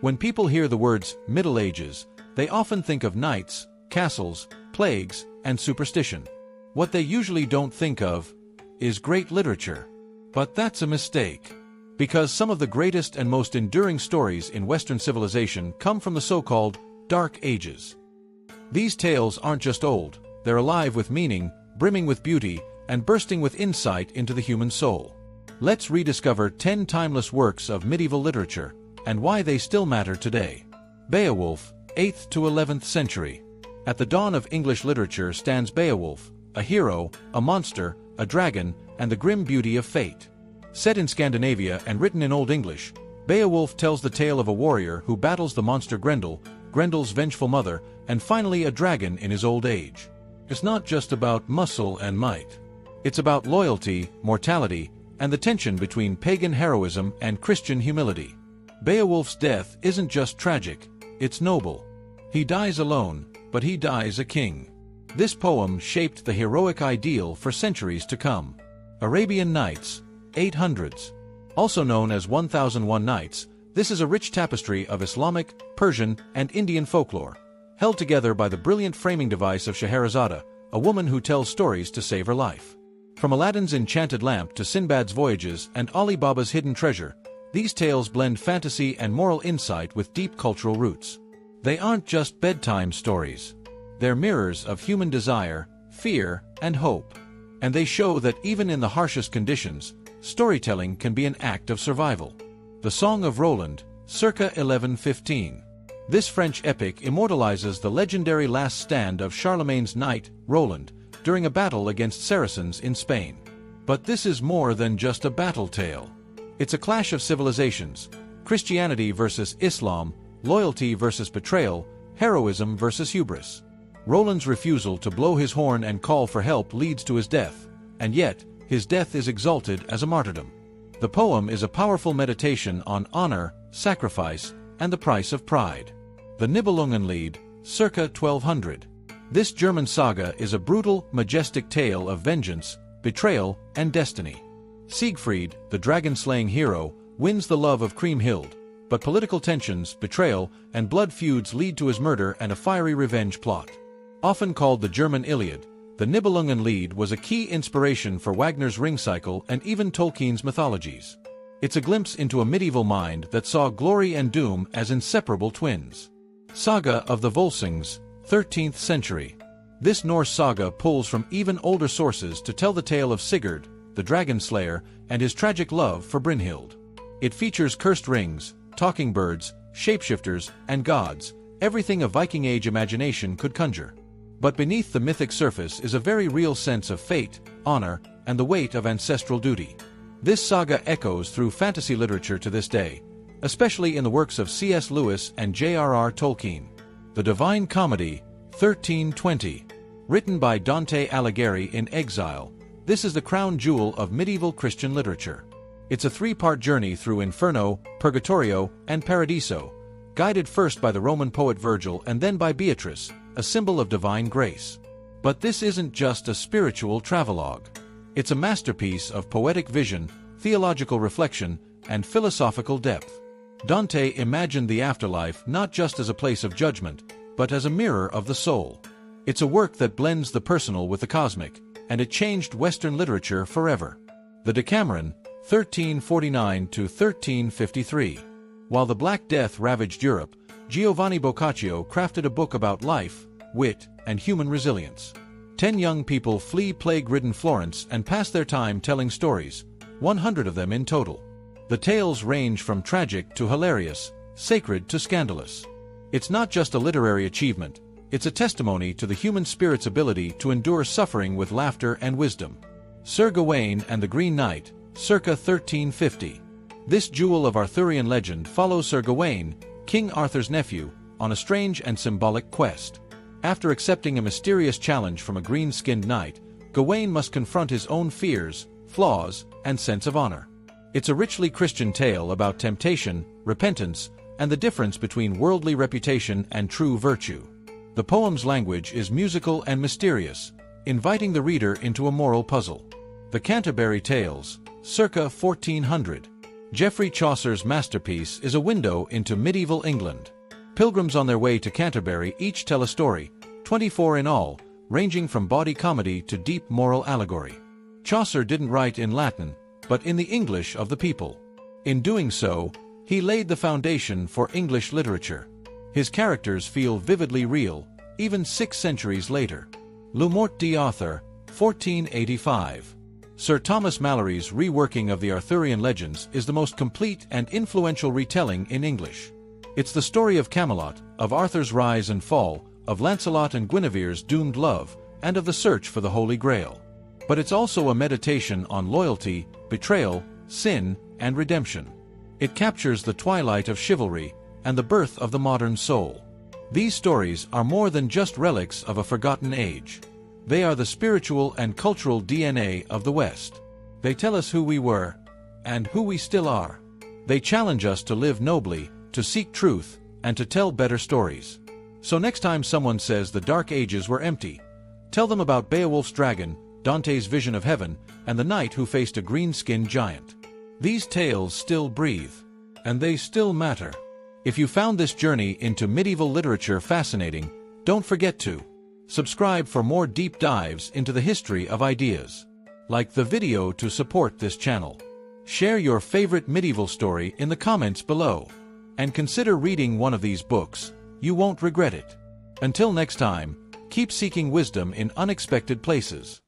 When people hear the words Middle Ages, they often think of knights, castles, plagues, and superstition. What they usually don't think of is great literature. But that's a mistake. Because some of the greatest and most enduring stories in Western civilization come from the so-called Dark Ages. These tales aren't just old, they're alive with meaning, brimming with beauty, and bursting with insight into the human soul. Let's rediscover 10 timeless works of medieval literature, and why they still matter today. Beowulf, 8th to 11th century. At the dawn of English literature stands Beowulf, a hero, a monster, a dragon, and the grim beauty of fate. Set in Scandinavia and written in Old English, Beowulf tells the tale of a warrior who battles the monster Grendel, Grendel's vengeful mother, and finally a dragon in his old age. It's not just about muscle and might. It's about loyalty, mortality, and the tension between pagan heroism and Christian humility. Beowulf's death isn't just tragic, it's noble. He dies alone, but he dies a king. This poem shaped the heroic ideal for centuries to come. Arabian Nights, 800s. Also known as 1001 Nights, this is a rich tapestry of Islamic, Persian, and Indian folklore, held together by the brilliant framing device of Scheherazade, a woman who tells stories to save her life. From Aladdin's enchanted lamp to Sinbad's voyages and Ali Baba's hidden treasure, these tales blend fantasy and moral insight with deep cultural roots. They aren't just bedtime stories. They're mirrors of human desire, fear, and hope. And they show that even in the harshest conditions, storytelling can be an act of survival. The Song of Roland, circa 1115. This French epic immortalizes the legendary last stand of Charlemagne's knight, Roland, during a battle against Saracens in Spain. But this is more than just a battle tale. It's a clash of civilizations, Christianity versus Islam, loyalty versus betrayal, heroism versus hubris. Roland's refusal to blow his horn and call for help leads to his death, and yet, his death is exalted as a martyrdom. The poem is a powerful meditation on honor, sacrifice, and the price of pride. The Nibelungenlied, circa 1200. This German saga is a brutal, majestic tale of vengeance, betrayal, and destiny. Siegfried, the dragon-slaying hero, wins the love of Kriemhild, but political tensions, betrayal, and blood feuds lead to his murder and a fiery revenge plot. Often called the German Iliad, the Nibelungenlied was a key inspiration for Wagner's Ring Cycle and even Tolkien's mythologies. It's a glimpse into a medieval mind that saw glory and doom as inseparable twins. Saga of the Volsungs, 13th century. This Norse saga pulls from even older sources to tell the tale of Sigurd, the dragon slayer, and his tragic love for Brynhild. It features cursed rings, talking birds, shapeshifters, and gods, everything a Viking Age imagination could conjure. But beneath the mythic surface is a very real sense of fate, honor, and the weight of ancestral duty. This saga echoes through fantasy literature to this day, especially in the works of C.S. Lewis and J.R.R. Tolkien. The Divine Comedy, 1320. Written by Dante Alighieri in exile, this is the crown jewel of medieval Christian literature. It's a three-part journey through Inferno, Purgatorio, and Paradiso, guided first by the Roman poet Virgil and then by Beatrice, a symbol of divine grace. But this isn't just a spiritual travelogue. It's a masterpiece of poetic vision, theological reflection, and philosophical depth. Dante imagined the afterlife not just as a place of judgment, but as a mirror of the soul. It's a work that blends the personal with the cosmic, and it changed Western literature forever. The Decameron, 1349 to 1353. While the Black Death ravaged Europe, Giovanni Boccaccio crafted a book about life, wit, and human resilience. 10 young people flee plague-ridden Florence and pass their time telling stories, 100 of them in total. The tales range from tragic to hilarious, sacred to scandalous. It's not just a literary achievement, it's a testimony to the human spirit's ability to endure suffering with laughter and wisdom. Sir Gawain and the Green Knight, circa 1350. This jewel of Arthurian legend follows Sir Gawain, King Arthur's nephew, on a strange and symbolic quest. After accepting a mysterious challenge from a green-skinned knight, Gawain must confront his own fears, flaws, and sense of honor. It's a richly Christian tale about temptation, repentance, and the difference between worldly reputation and true virtue. The poem's language is musical and mysterious, inviting the reader into a moral puzzle. The Canterbury Tales, circa 1400. Geoffrey Chaucer's masterpiece is a window into medieval England. Pilgrims on their way to Canterbury each tell a story, 24 in all, ranging from bawdy comedy to deep moral allegory. Chaucer didn't write in Latin, but in the English of the people. In doing so, he laid the foundation for English literature. His characters feel vividly real, even 6 centuries later. Le Morte d'Arthur, 1485. Sir Thomas Malory's reworking of the Arthurian legends is the most complete and influential retelling in English. It's the story of Camelot, of Arthur's rise and fall, of Lancelot and Guinevere's doomed love, and of the search for the Holy Grail. But it's also a meditation on loyalty, betrayal, sin, and redemption. It captures the twilight of chivalry and the birth of the modern soul. These stories are more than just relics of a forgotten age. They are the spiritual and cultural DNA of the West. They tell us who we were, and who we still are. They challenge us to live nobly, to seek truth, and to tell better stories. So next time someone says the Dark Ages were empty, tell them about Beowulf's dragon, Dante's vision of heaven, and the knight who faced a green-skinned giant. These tales still breathe, and they still matter. If you found this journey into medieval literature fascinating, don't forget to subscribe for more deep dives into the history of ideas. Like the video to support this channel. Share your favorite medieval story in the comments below. And consider reading one of these books. You won't regret it. Until next time, keep seeking wisdom in unexpected places.